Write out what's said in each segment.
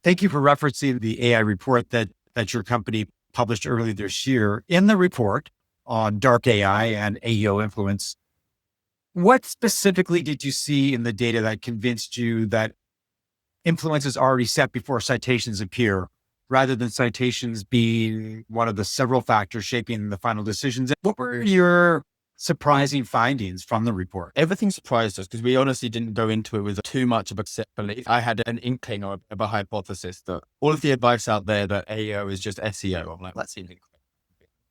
Thank you for referencing the AI report that your company published earlier this year. In the report on Dark AI and AEO influence, what specifically did you see in the data that convinced you that influence is already set before citations appear, rather than citations being one of the several factors shaping the final decisions? What were your surprising findings from the report? Everything surprised us because we honestly didn't go into it with too much of a set belief. I had an inkling of a hypothesis that all of the advice out there that AEO is just SEO. I'm like, that seems incredible.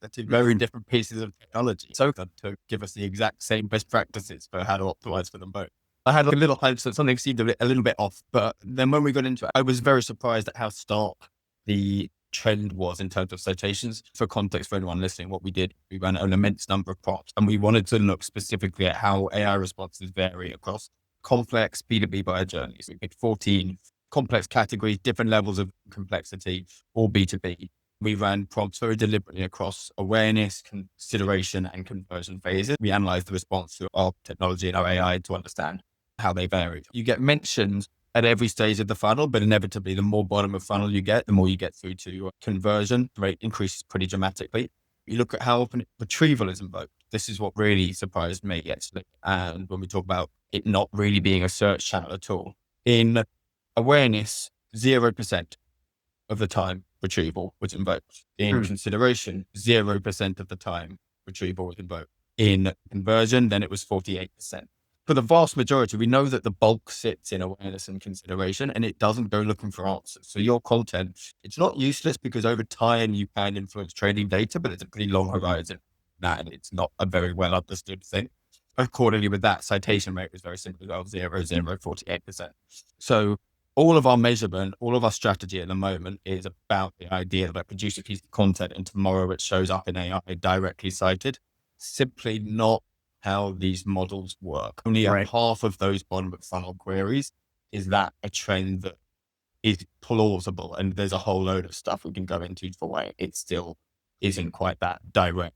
They're two very different pieces of technology. So to give us the exact same best practices for how to optimize for them both. I had a little hope that something seemed a little bit off, but then when we got into it, I was very surprised at how stark the trend was in terms of citations. For context for anyone listening, what we did, we ran an immense number of prompts and we wanted to look specifically at how AI responses vary across complex B2B buyer journeys. We picked 14 complex categories, different levels of complexity, all B2B. We ran prompts very deliberately across awareness, consideration, and conversion phases. We analyzed the response to our technology and our AI to understand how they vary. You get mentioned at every stage of the funnel, but inevitably the more bottom of funnel you get, the more you get through to your conversion rate increases pretty dramatically. You look at how often retrieval is invoked. This is what really surprised me, actually. And when we talk about it not really being a search channel at all, in awareness, 0% of the time retrieval was invoked. In consideration, 0% of the time retrieval was invoked. In conversion, then it was 48%. For the vast majority, we know that the bulk sits in awareness and consideration, and it doesn't go looking for answers. So your content, it's not useless because over time you can influence trading data, but it's a pretty long horizon. And it's not a very well understood thing. Accordingly, with that, citation rate was very simple as well, 48%. So all of our measurement, all of our strategy at the moment is about the idea that I produce a piece of content and tomorrow it shows up in AI directly cited. Simply not how these models work. Only half of those bottom of funnel queries is that a trend that is plausible. And there's a whole load of stuff we can go into for why it still isn't quite that direct